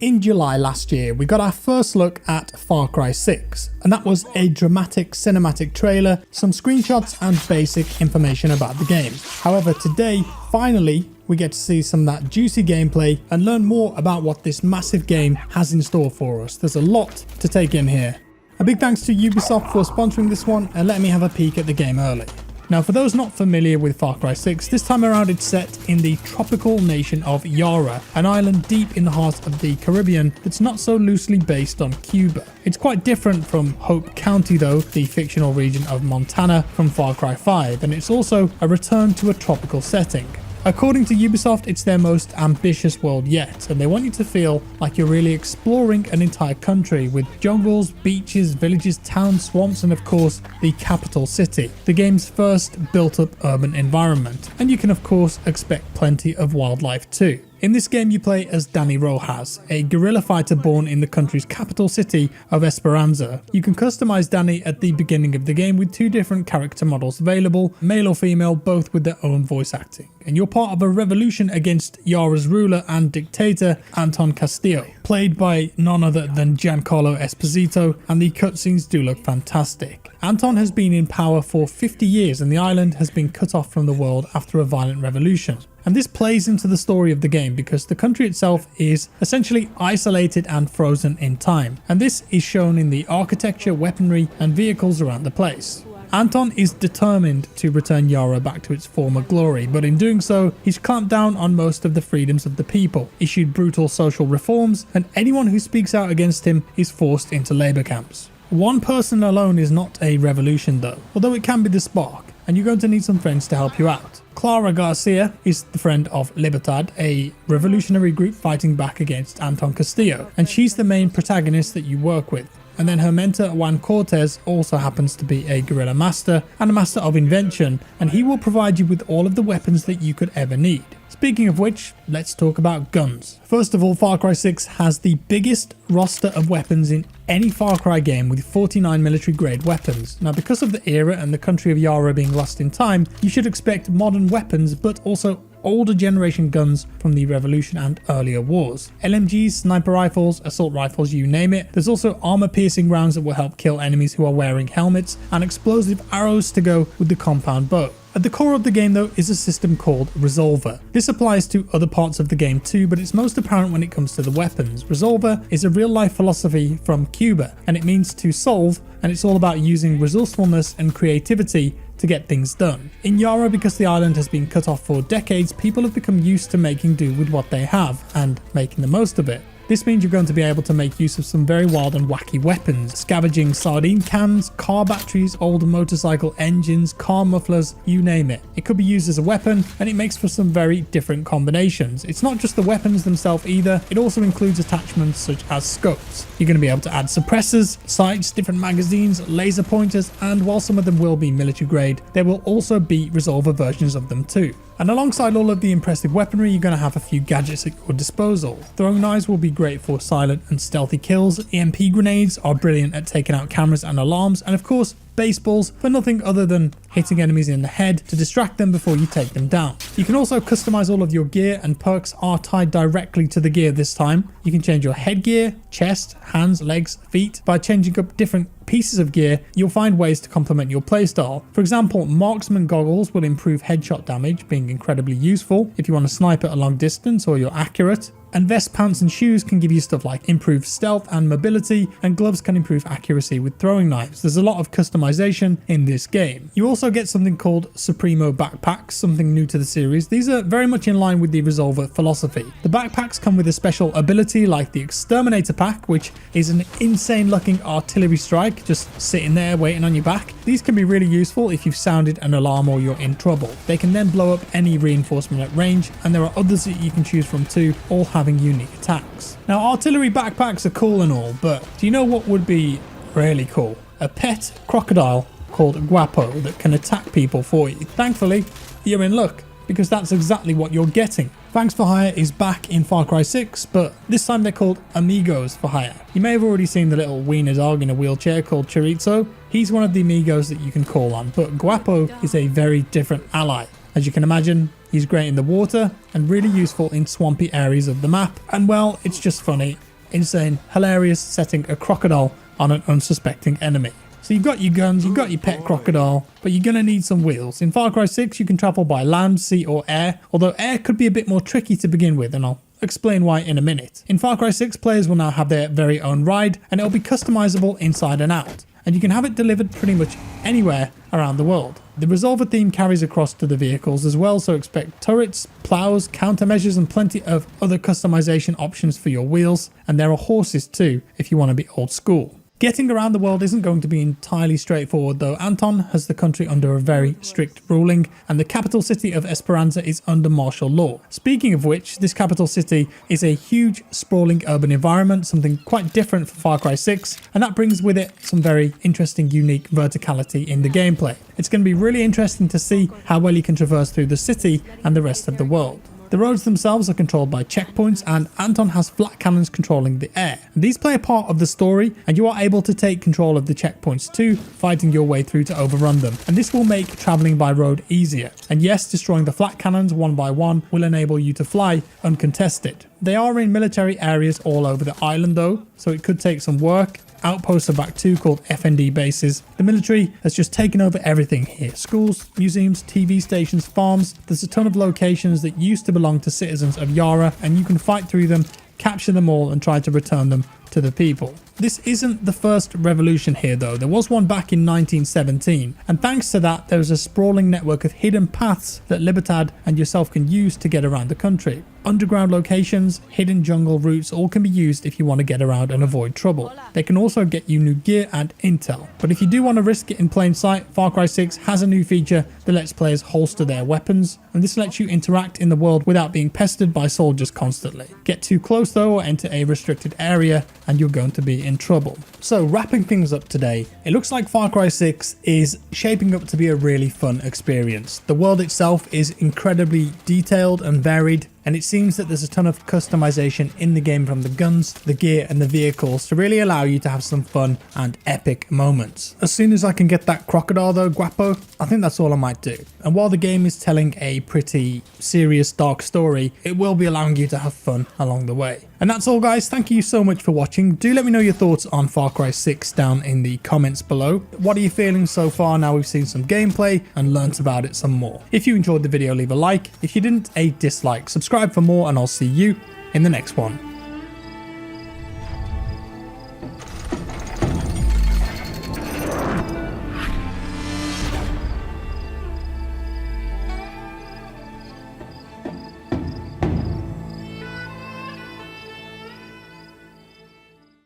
In July last year, we got our first look at Far Cry 6, and that was a dramatic cinematic trailer, some screenshots and basic information about the game. However, today, finally, we get to see some of that juicy gameplay and learn more about what this massive game has in store for us. There's a lot to take in here. A big thanks to Ubisoft for sponsoring this one and letting me have a peek at the game early. Now, for those not familiar with Far Cry 6, this time around it's set in the tropical nation of Yara, an island deep in the heart of the Caribbean that's not so loosely based on Cuba. It's quite different from Hope County though, the fictional region of Montana from Far Cry 5, and it's also a return to a tropical setting. According to Ubisoft, it's their most ambitious world yet, and they want you to feel like you're really exploring an entire country with jungles, beaches, villages, towns, swamps, and of course, the capital city, the game's first built-up urban environment. And you can of course expect plenty of wildlife too. In this game you play as Dani Rojas, a guerrilla fighter born in the country's capital city of Esperanza. You can customize Dani at the beginning of the game with two different character models available, male or female, both with their own voice acting. And you're part of a revolution against Yara's ruler and dictator, Anton Castillo, played by none other than Giancarlo Esposito, and the cutscenes do look fantastic. Anton has been in power for 50 years and the island has been cut off from the world after a violent revolution. And this plays into the story of the game because the country itself is essentially isolated and frozen in time. And this is shown in the architecture, weaponry and vehicles around the place. Anton is determined to return Yara back to its former glory, but in doing so, he's clamped down on most of the freedoms of the people, issued brutal social reforms, and anyone who speaks out against him is forced into labour camps. One person alone is not a revolution though, although it can be the spark, and you're going to need some friends to help you out. Clara Garcia is the friend of Libertad, a revolutionary group fighting back against Anton Castillo, and she's the main protagonist that you work with. And then her mentor Juan Cortez also happens to be a guerrilla master and a master of invention, and he will provide you with all of the weapons that you could ever need. Speaking of which, let's talk about guns. First of all, Far Cry 6 has the biggest roster of weapons in any Far Cry game with 49 military grade weapons. Now, because of the era and the country of Yara being lost in time, you should expect modern weapons but also older generation guns from the Revolution and earlier wars. LMGs, sniper rifles, assault rifles, you name it. There's also armor piercing rounds that will help kill enemies who are wearing helmets, and explosive arrows to go with the compound bow. At the core of the game though is a system called Resolver. This applies to other parts of the game too, but it's most apparent when it comes to the weapons. Resolver is a real life philosophy from Cuba, and it means to solve, and it's all about using resourcefulness and creativity to get things done. In Yara, because the island has been cut off for decades, people have become used to making do with what they have and making the most of it. This means you're going to be able to make use of some very wild and wacky weapons, scavenging sardine cans, car batteries, old motorcycle engines, car mufflers, you name it. It could be used as a weapon, and it makes for some very different combinations. It's not just the weapons themselves either, it also includes attachments such as scopes. You're going to be able to add suppressors, sights, different magazines, laser pointers, and while some of them will be military grade, there will also be resolver versions of them too. And alongside all of the impressive weaponry, you're going to have a few gadgets at your disposal. Throwing knives will be great for silent and stealthy kills, EMP grenades are brilliant at taking out cameras and alarms, and of course, baseballs for nothing other than hitting enemies in the head to distract them before you take them down. You can also customize all of your gear, and perks are tied directly to the gear this time. You can change your headgear, chest, hands, legs, feet. By changing up different pieces of gear, you'll find ways to complement your playstyle. For example, marksman goggles will improve headshot damage, being incredibly useful if you want to snipe at a long distance or you're accurate. And vest, pants and shoes can give you stuff like improved stealth and mobility, and gloves can improve accuracy with throwing knives. There's a lot of customization in this game. You also get something called Supremo backpacks, something new to the series. These are very much in line with the Resolver philosophy. The backpacks come with a special ability like the Exterminator pack, which is an insane looking artillery strike just sitting there waiting on your back. These can be really useful if you've sounded an alarm or you're in trouble. They can then blow up any reinforcement at range, and there are others that you can choose from too, all having unique attacks. Now, artillery backpacks are cool and all, but do you know what would be really cool? A pet crocodile called Guapo that can attack people for you. Thankfully, you're in luck, because that's exactly what you're getting. Thanks for Hire is back in Far Cry 6, but this time they're called Amigos for Hire. You may have already seen the little wiener dog in a wheelchair called Chorizo. He's one of the Amigos that you can call on, but Guapo is a very different ally. As you can imagine, he's great in the water and really useful in swampy areas of the map. And well, it's just funny. insane, hilarious setting a crocodile on an unsuspecting enemy. So you've got your guns, you've got your pet crocodile, but you're going to need some wheels. In Far Cry 6 you can travel by land, sea or air, although air could be a bit more tricky to begin with, and I'll explain why in a minute. In Far Cry 6 players will now have their very own ride, and it'll be customizable inside and out, and you can have it delivered pretty much anywhere around the world. The Resolver theme carries across to the vehicles as well, so expect turrets, plows, countermeasures and plenty of other customization options for your wheels, and there are horses too if you want to be old school. Getting around the world isn't going to be entirely straightforward though. Anton has the country under a very strict ruling, and the capital city of Esperanza is under martial law. Speaking of which, this capital city is a huge sprawling urban environment, something quite different from Far Cry 6, and that brings with it some very interesting unique verticality in the gameplay. It's going to be really interesting to see how well you can traverse through the city and the rest of the world. The roads themselves are controlled by checkpoints, and Anton has flat cannons controlling the air. These play a part of the story, and you are able to take control of the checkpoints too, fighting your way through to overrun them. And this will make traveling by road easier. And yes, destroying the flat cannons one by one will enable you to fly uncontested. They are in military areas all over the island though, so it could take some work. Outposts are back too, called FND bases. The military has just taken over everything here. Schools, museums, TV stations, farms. There's a ton of locations that used to belong to citizens of Yara, and you can fight through them, capture them all and try to return them to the people. This isn't the first revolution here though. There was one back in 1917, and thanks to that there is a sprawling network of hidden paths that Libertad and yourself can use to get around the country. Underground locations, hidden jungle routes all can be used if you want to get around and avoid trouble. They can also get you new gear and intel. But if you do want to risk it in plain sight, Far Cry 6 has a new feature that lets players holster their weapons, and this lets you interact in the world without being pestered by soldiers constantly. Get too close though or enter a restricted area and you're going to be in trouble. So wrapping things up today, it looks like Far Cry 6 is shaping up to be a really fun experience. The world itself is incredibly detailed and varied, and it seems that there's a ton of customization in the game from the guns, the gear and the vehicles to really allow you to have some fun and epic moments. As soon as I can get that crocodile though, Guapo, I think that's all I might do. And while the game is telling a pretty serious dark story, it will be allowing you to have fun along the way. And that's all guys, thank you so much for watching. Do let me know your thoughts on Far Cry 6 down in the comments below. What are you feeling so far now we've seen some gameplay and learnt about it some more? If you enjoyed the video, leave a like. If you didn't, a dislike. Subscribe for more and I'll see you in the next one.